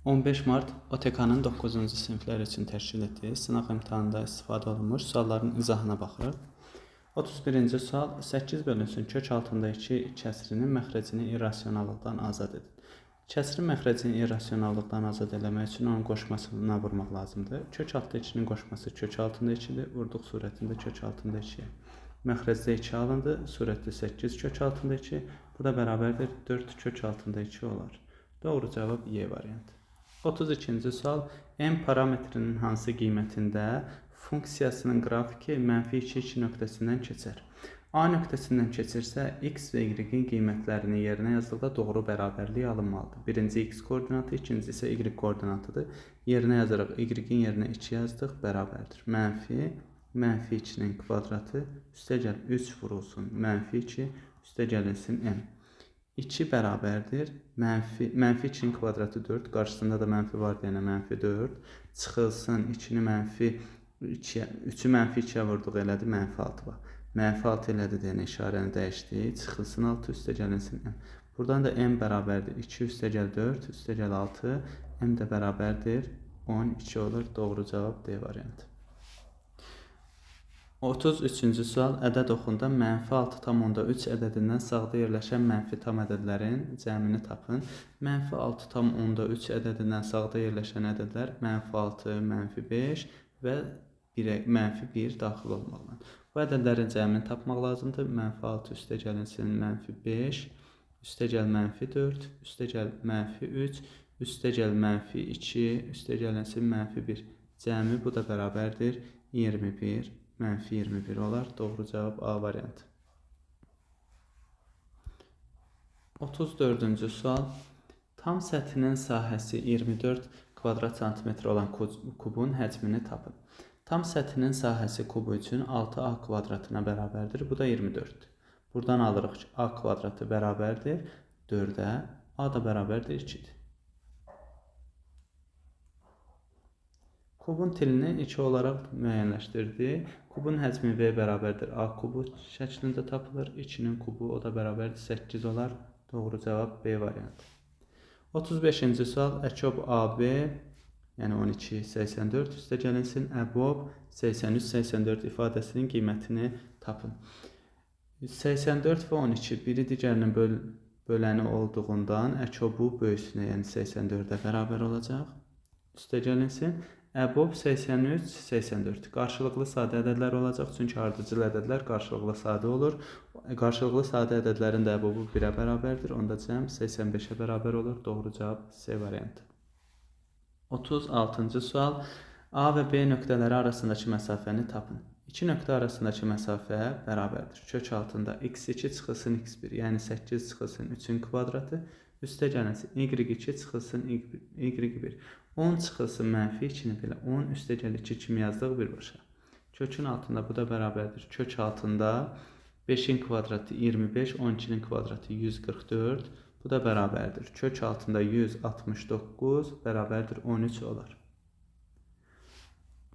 15 Mart OTK-nın 9-cu siniflər üçün təşkil etdiyi sınaq imtahanında istifadə olunmuş sualların izahına baxırıq. 31-ci sual 8 bölünsün kök altında 2 kəsrinin məxrəcini irrasionallıqdan azad edin. Kəsrin məxrəcini irrasionallıqdan azad eləmək üçün onun qoşmasına vurmaq lazımdır. Kök altında 2-nin qoşması kök altında 2-dir. Vurduq surətində kök altında 2-yə. Məxrəcdə 2 alındı, surətdə 8 kök altında 2. Bu da bərabərdir 4 kök altında 2 olar. Doğru cavab Y variantı. 32-ci sual M parametrinin hansı qiymətində funksiyasının qrafiki -2 nöqtəsindən keçər? A nöqtəsindən keçirsə, x və y-in qiymətlərini yerinə yazdıqda doğru bərabərlik alınmalıdır. Birinci x koordinatı, ikinci isə y koordinatıdır. Yerinə yazaraq y-in yerinə 2 yazdıq, bərabərdir. -2-nin kvadratı üstəgəl 3 vurulsun -2 üstəgəlinsin m. 2 bərabərdir. -2-nin kvadratı 4. Qarşısında da mənfi var deyənə -4. Çıxılsın 3-ü -2-yə vurduq elədi, -6 var. -6 elədi deyənə işarəni dəyişdik. Çıxılsın 6 üstəgəlinsin m. Buradan da m bərabərdir. 2 üstəgəl 4 üstəgəl 6. M də bərabərdir 12 olur. Doğru cavab D variantı. 33-cü sual ədəd oxunda -6,3 ədədindən sağda yerləşən mənfi tam ədədlərin cəmini tapın. -6,3 ədədindən sağda yerləşən ədədlər -6, -5 və -1 daxil olmalıdır. Bu ədədlərin cəmini tapmaq lazımdır. -6 üstəgəlinsin -5 üstəgəl -4 üstəgəl -3 üstəgəl -2 üstəgəlinsin -1. Cəmi bu da bərabərdir 21. -21 olar. Doğru cavab A variantı. 34-cü sual. Tam səthinin sahəsi 24 kvadrat santimetr olan kubun həcmini tapın. Tam səthinin sahəsi kubu üçün 6a kvadratına bərabərdir. Bu da 24-dür. Buradan alırıq ki, a kvadratı bərabərdir 4-ə, a da bərabərdir 2-dir. Kubun tilini 2 olaraq müəyyənləşdirdik. Kubun həcmi V bərabərdir A kubu şəklində tapılır. 2-nin kubu o da bərabərdir 8 olar. Doğru cavab B variantı. 35-ci sual əkob AB yəni 12, 84 üstəgəlinsin əbob 83, 84 ifadəsinin qiymətini tapın. 84 və 12 biri digərinin böləni olduğundan əkobu böyüsünə yəni 84-ə bərabər olacaq. Üstəgəlinsin əbob 83, 84. Qarşılıqlı sadə ədədlər olacaq. Çünki ardıcıl ədədlər qarşılıqlı sadə olur. Qarşılıqlı sadə ədədlərin də əbobu 1-ə bərabərdir. Onda cəm 85-ə bərabər olur. Doğru cavab C variantı. 36-cı sual. A və B nöqtələri arasındakı məsafəni tapın. 2 nöqtə arasındakı məsafə bərabərdir. Kök altında x2 çıxılsın x1, yəni 8 çıxılsın 3-ün kvadratı. Üstəgəlinsin y2 çıxılsın y1. 10 çıxılsın -2-ni belə 10 üstəgəl 2 kimi yazdıq birbaşa. Kökün altında bu da bərabərdir. Kök altında 5-in kvadratı 25, 12-nin kvadratı 144. Bu da bərabərdir. Kök altında 169 bərabərdir 13 olar.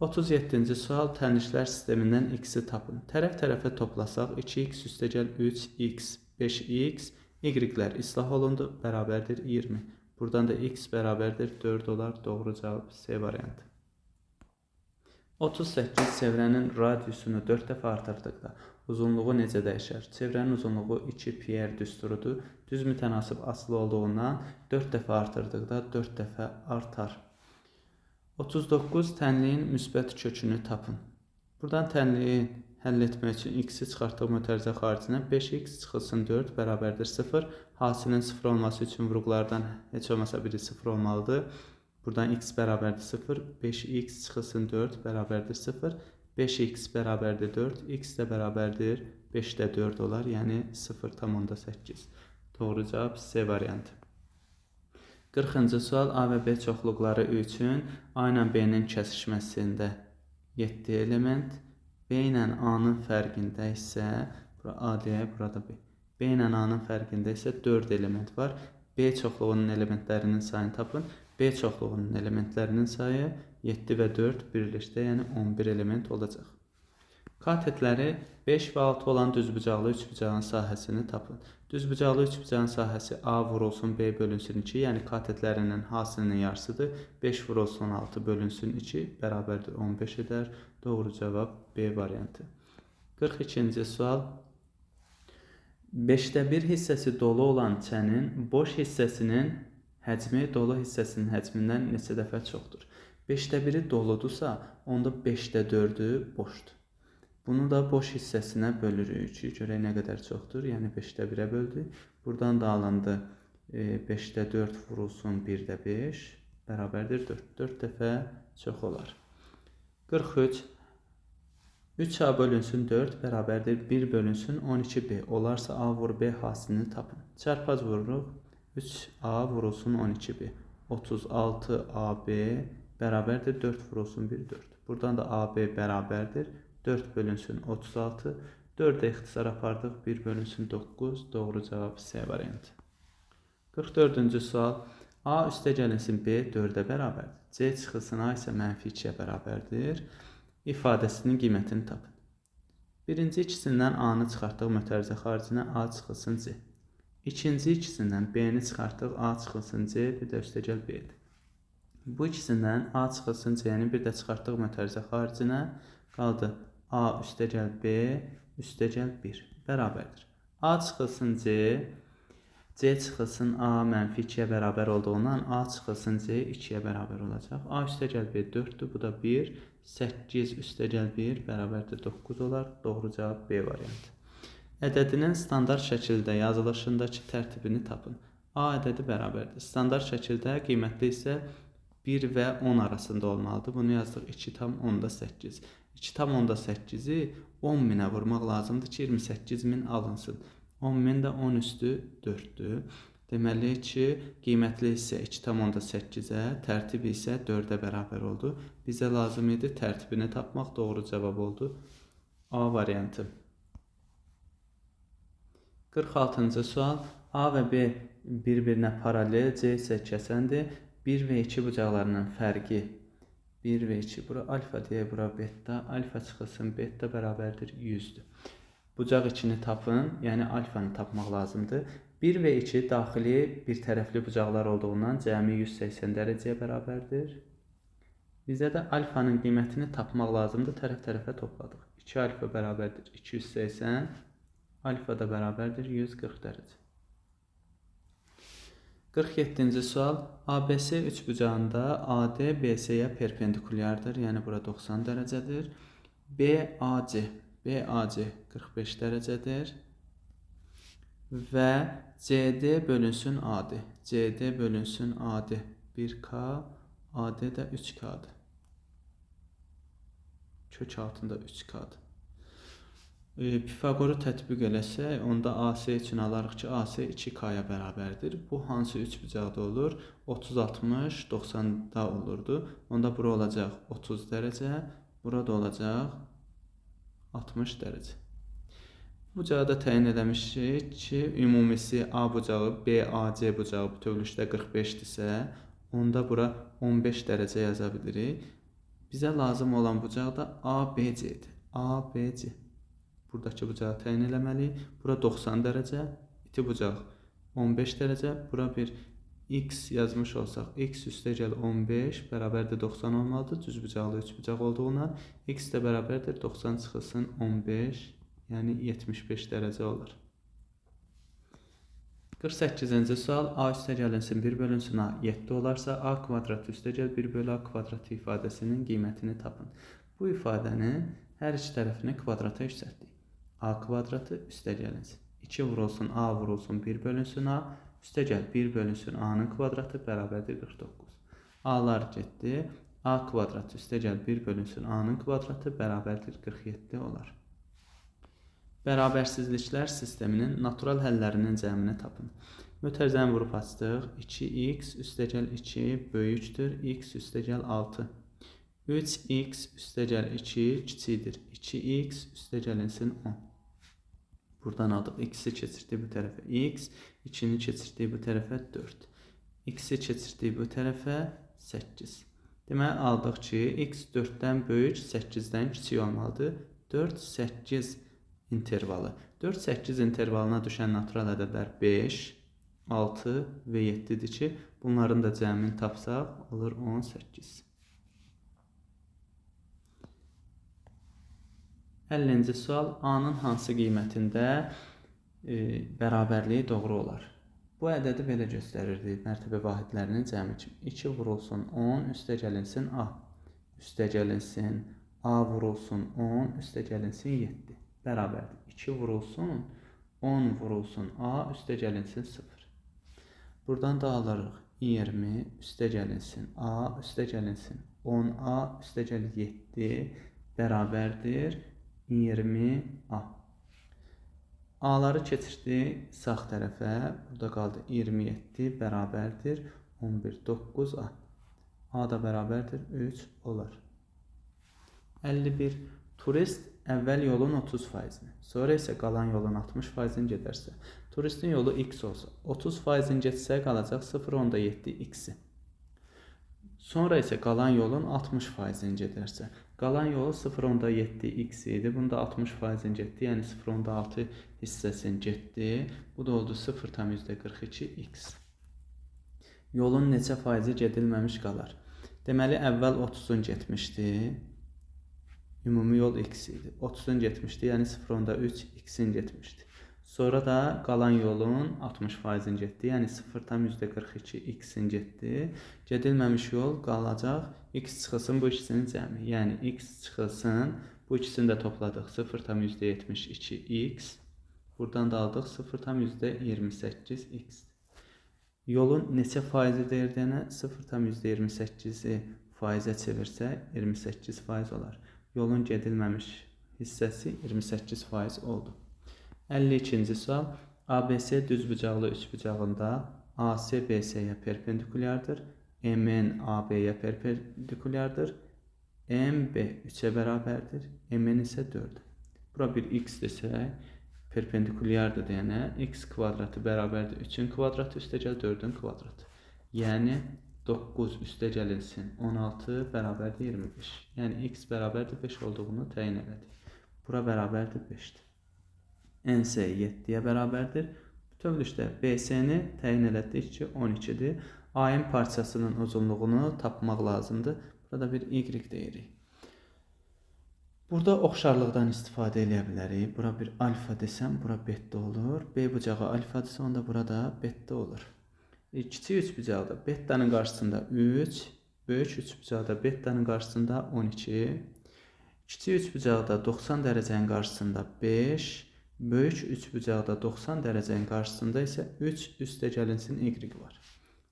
37-ci sual tənişlər sistemindən x-i tapın. Tərəf-tərəfə toplasaq 2x üstəgəl 3x, 5x, y-lər islah olundu, bərabərdir 20. Buradan da x bərabərdir 4 olar. Doğru cavab C variantı. 38 çevrənin radiusunu 4 dəfə artırdıqda uzunluğu necə dəyişər? Çevrənin uzunluğu 2 pi r düsturudur. Düz mütənasib asılı olduğundan 4 dəfə artırdıqda 4 dəfə artar. 39 tənliyin müsbət kökünü tapın. Buradan tənliyi həll etmək üçün x-i çıxartdıq mötərizə xaricinə 5x çıxılsın 4 bərabərdir 0. Hasilin 0 olması üçün vurğulardan heç olmasa biri 0 olmalıdır. Buradan x bərabərdir 0, 5x çıxılsın 4 bərabərdir 0, 5x bərabərdir 4, x də bərabərdir 5-də 4 olar, yəni 0,8. Doğru cavab C variantı. 40-cı sual A və B çoxluqları üçün A ilə B-nin kəsişməsində 7 element, B ilə A-nın fərqində isə, bura A deyək, burada B. B ilə A-nın fərqində isə 4 element var. B çoxluğunun elementlərinin sayını tapın. B çoxluğunun elementlərinin sayı 7 və 4 birlikdə, yəni 11 element olacaq. Katetləri 5 və 6 olan düzbucaqlı üçbucağın sahəsini tapın. Düzbucaqlı üçbucağın sahəsi A vurulsun B bölünsün 2, yəni katetlərinin hasilinin yarısıdır. 5 vurulsun 6 bölünsün 2 bərabərdir 15 edər. Doğru cavab B variantı. 42-ci sual. 5də 1 hissəsi dolu olan çənin boş hissəsinin həcmi dolu hissəsinin həcmindən neçə dəfə çoxdur? 5də 1-i doludursa, onda 5də 4-ü boşdur. Bunu da boş hissəsinə bölürük. Görək nə qədər çoxdur. Yəni 5də 1-ə böldük. Buradan da alındı 5də 4 vurulsun 1də 5 bərabərdir 4. 4 dəfə çox olar. 43. 3A bölünsün 4 bərabərdir 1 bölünsün 12B. Olarsa A vur B hasilini tapın. Çarpaz vururuq. 3A vurulsun 12B. 36AB bərabərdir 4 vurulsun 1 4. Buradan da AB bərabərdir 4 bölünsün 36. 4'e ixtisar apardıq. 1 bölünsün 9. Doğru cavab C variantı. 44-cü sual. A üstə gəlinsin B 4'ə bərabərdir. C çıxılsın A isə mənfi 2'yə bərabərdir. İfadəsinin qiymətini tapın. Birinci ikisindən A-nı çıxartdıq mötərizə xaricinə A çıxılsın C. İkinci ikisindən B-ni çıxartdıq A çıxılsın C, bir də üstə gəl B-dir. Bu ikisindən A çıxılsın C-ni bir də çıxartdıq mötərizə xaricinə qaldı. A üstə gəl B, üstə gəl 1 bərabərdir. A çıxılsın C, C çıxılsın A mənfi 2'yə bərabər olduğundan A çıxılsın C 2'yə bərabər olacaq. A üstə gəl B 4'dür, bu da 1. 8 üstə gəl 1 bərabərdir 9 olar. Doğru cavab B variantı. Ədədinin standart şəkildə yazılışındakı tərtibini tapın. A ədədi bərabərdir. Standart şəkildə qiymətli isə 1 və 10 arasında olmalıdır. Bunu yazdıq 2,8. 2,8'i 10.000'ə vurmaq lazımdır ki 28.000 alınsın. 10.000 də 10 üstü 4'dür. Deməli ki, qiymətli isə 2,8'ə, tərtibi isə 4'ə bərabər oldu. Bizə lazım idi tərtibini tapmaq, doğru cavab oldu. A variantı. 46-cı sual. A və B bir-birinə paralel, C isə kəsəndir. 1 və 2 bucaqlarının fərqi 1 və 2, bura alfa deyə, bura beta, alfa çıxılsın beta bərabərdir 100'dür. Bucaq 2'ni tapın, yəni alfanı tapmaq lazımdır. 1 və 2 daxili bir tərəfli bucaqlar olduğundan cəmi 180 dərəcəyə bərabərdir. Bizə də alfanın qiymətini tapmaq lazımdır, tərəf-tərəfə topladıq. 2 alfa bərabərdir 280, alfa da bərabərdir 140 dərəcə. 47-ci sual. ABC üçbucağında AD BC-yə perpendikulyardır, yəni bura 90 dərəcədir. BAC 45 dərəcədir. Və CD bölünsün AD. CD bölünsün AD 1K, AD də 3K'dır. Kök altında 3K'dır. Pifagoru tətbiq eləsək, onda AC üçün alarıq ki, AC 2K'ya bərabərdir. Bu hansı üçbucaqda olur? 30, 60, 90'da olurdu. Onda bura olacaq 30 dərəcə, burada olacaq 60 dərəcə. Bucağı da təyin eləmişik ki, ümumisi A bucağı, BAC bucağı bütövlükdə 45'dirsə, onda bura 15 dərəcə yaza bilirik. Bizə lazım olan bucaq da ABC'dir. ABC. Buradakı bucağı təyin eləməliyik. Bura 90 dərəcə, iti bucaq 15 dərəcə. Bura bir X yazmış olsaq, X üstə gəl 15 bərabərdir 90 olmalıdır. Düz bucaqlı üç bucaq olduğundan X də bərabərdir 90 çıxılsın 15, yəni 75 dərəcə olur. 48-ci sual. A üstə gəlinsin 1 bölünsün A 7 olarsa, A kvadratı üstə gəl 1 bölü A kvadratı ifadəsinin qiymətini tapın. Bu ifadənin hər iki tərəfini kvadrata yüksəltdik. A kvadratı üstə gəlinsin. 2 vurulsun A vurulsun 1 bölünsün A. Üstə gəl 1 bölünsün A'nın kvadratı bərabərdir 49. A'lar getdi. A kvadratı üstə gəl 1 bölünsün A'nın kvadratı bərabərdir 47 olar. Bərabərsizliklər sisteminin natural həllərinin cəmini tapın. Mötərizəni vurub açdıq. 2x üstə gəl 2 böyükdür. X üstə gəl 6. 3x üstə gəl 2 kiçikdir. 2x üstə gəlinsin 10. Buradan aldıq. X'i keçirdik bu tərəfə x, 2'ni keçirdik bu tərəfə 4. X'i keçirdik bu tərəfə 8. Deməli aldıq ki, x 4'dən böyük, 8'dən kiçik olmalıdır. 4-8 intervalı. 4-8 intervalına düşən natural ədədlər 5, 6 və 7-dir ki, bunların da cəmini tapsaq olur 18. 50-ci sual. A-nın hansı qiymətində bərabərliyi doğru olar? Bu ədədi belə göstərirdi. Mərtəbə vahidlərinin cəmi kimi. 2 vurulsun 10 üstə gəlinsin A. Üstə gəlinsin A vurulsun 10 üstə gəlinsin 7. Bərabərdir. 2 vurulsun 10 vurulsun A üstə gəlinsin 0. Buradan da alırıq 20 üstə gəlinsin A üstə gəlinsin 10A üstə gəl 7 bərabərdir 20A. A'ları keçirdi sağ tərəfə. Burada qaldı 27 bərabərdir 11 9A. A da bərabərdir 3 olar. 51. Turist əvvəl yolun 30%-ni, sonra isə qalan yolun 60%-ni gedərsə, turistin yolu x olsa, 30%-ni getsə qalacaq 0.7 x-i. Sonra isə qalan yolun 60%-ni gedərsə, qalan yolu 0.7 x idi. Bunda 60%-ni getdi, yəni 0.6 hissəsini getdi. Bu da oldu 0.42 x. Yolun neçə faizi gedilməmiş qalar? Deməli, əvvəl 30-un getmişdi. Ümumi yol x idi. 30-un getmişdi, yəni 0.3 x-in getmişdi. Sonra da qalan yolun 60%-ni getdi, yəni 0.42 x-in getdi. Gedilməmiş yol qalacaq x çıxılsın bu ikisinin cəmi. Yəni x çıxılsın, bu ikisini də topladıq 0.72 x. Buradan da aldıq 0.28 x. Yolun neçə faizi deyirdiğine 0.28-i faizə çevirsə 28% olar. Yolun gedilməmiş hissəsi 28% oldu. 52-ci sual. ABC düzbucaqlı üçbucağında AC BC-yə perpendikulyardır. MN AB-yə perpendikulyardır. MB 3-ə bərabərdir. MN isə 4. Bura bir x desək, perpendikulyardır deyənə x kvadratı bərabərdir 3-ün kvadratı üstə gəl 4-ün kvadratı. Yəni 9 üstə gəlinsin 16 bərabərdir 25. Yəni x bərabərdir 5 olduğunu təyin elədik. Bura bərabərdir 5-dir. NC 7-yə bərabərdir. Bütövlükdə BC-ni təyin elədik ki 12-dir. AM parçasının uzunluğunu tapmaq lazımdır. Burada bir y deyirik. Burada oxşarlıqdan istifadə edə bilərik. Bura bir alfa desəm, bura beta olur. B bucağı alfadirsə, onda burada beta olur. Kiçik üçbucaqda betanın qarşısında 3, böyük üçbucaqda betanın qarşısında 12. Kiçik üçbucaqda 90 dərəcənin qarşısında 5, böyük üçbucaqda 90 dərəcənin qarşısında isə 3 üstə gəlinsin y var.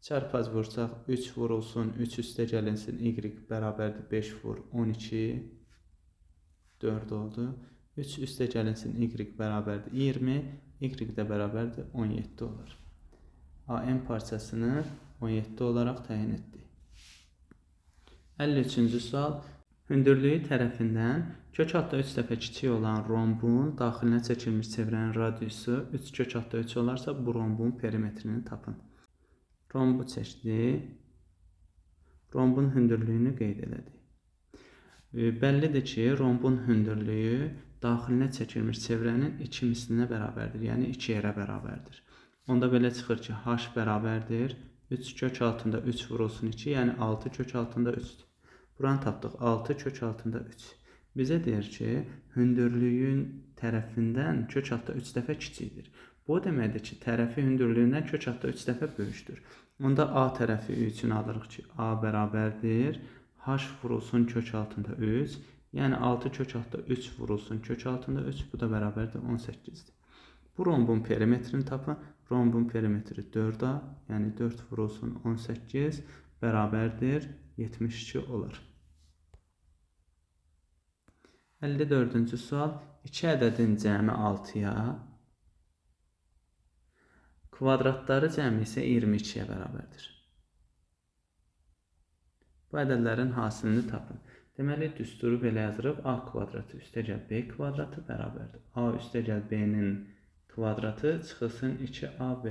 Çarpaz vursaq 3 vurulsun 3 üstə gəlinsin y bərabərdir 5 vur 12 4 oldu. 3 üstə gəlinsin y bərabərdir 20, y də bərabərdir 17 olur. AM parçasını 17 olaraq təyin etdik. 53-cü sual. Hündürlüyü tərəfindən kök altda 3 dəfə kiçik olan rombun daxilinə çəkilmiş çevrənin radiusu 3 kök altda 3 olarsa bu rombun perimetrini tapın. Rombu çəkdik. Rombun hündürlüyünü qeyd elədik. Bəllidir ki, rombun hündürlüyü daxilinə çəkilmiş çevrənin 2 mislinə bərabərdir. Yəni 2 yerə bərabərdir. Onda belə çıxır ki, h bərabərdir 3 kök altında 3 vurulsun 2, yəni 6 kök altında 3-dür. Buranı tapdıq, 6 kök altında 3. Bizə deyir ki, hündürlüyün tərəfindən kök altda 3 dəfə kiçikdir. Bu deməkdir ki, tərəfi hündürlüyündən kök altda 3 dəfə böyükdür. Onda A tərəfi üçün alırıq ki, A bərabərdir h vurulsun kök altında 3, yəni 6 kök altda 3 vurulsun kök altında 3, bu da bərabərdir 18-dir. Bu rombun perimetrini tapın. Rombun perimetri 4A, yəni 4 vurulsun 18 bərabərdir 72 olur. 54-cü sual. 2 ədədin cəmi 6-ya, kvadratları cəmi isə 22-yə bərabərdir. Bu ədədlərin hasilini tapın. Deməli, düsturu belə yazırıq. A kvadratı üstə gəl B kvadratı bərabərdir. A üstə gəl B-nin kvadratı çıxılsın 2AB.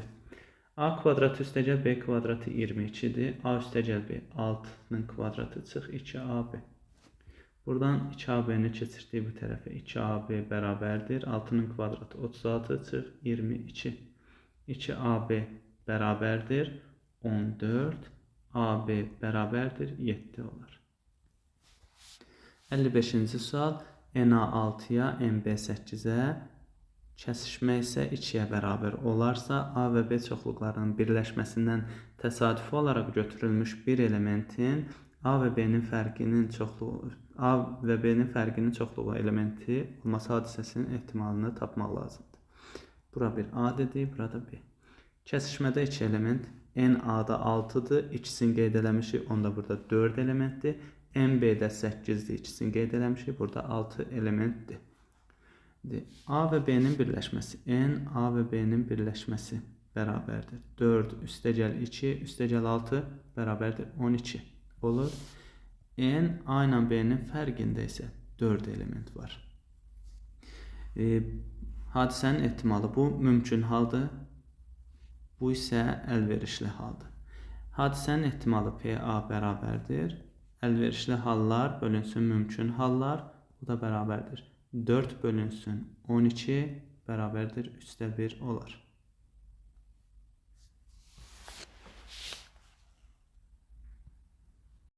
A kvadratı üstə gəl B kvadratı 22-dir. A üstə gəl B 6-nın kvadratı çıx 2AB. Buradan 2AB-ni keçirdik bu tərəfə. 2AB bərabərdir. 6-nın kvadratı 36 çıx 22. 2AB bərabərdir 14. AB bərabərdir 7 olar. 55-ci sual. NA6-ya, NB8-ə kəsişmə isə 2-yə bərabər olarsa, A və B çoxluqlarının birləşməsindən təsadüfi olaraq götürülmüş bir elementin A və B-nin fərqinin çoxluğu elementi olması hadisəsinin ehtimalını tapmaq lazımdır. Bura bir A dedik, burada B. Kəsişmədə 2 element, NA-da 6-dır, ikisini qeyd eləmişik, onda burada 4 elementdir. NB-də 8-dir, ikisini qeyd eləmişik, burada 6 elementdir. A və B-nin birləşməsi, N, A və B-nin birləşməsi bərabərdir. 4 üstəgəl 2, üstəgəl 6 bərabərdir 12 olur. N, A ilə B-nin fərqində isə 4 element var. Hadisənin ehtimalı bu mümkün haldır. Bu isə əlverişli haldır. Hadisənin ehtimalı PA bərabərdir. Əlverişli hallar bölünsün mümkün hallar. Bu da bərabərdir. 4 bölünsün 12 bərabərdir 3də 1 olar.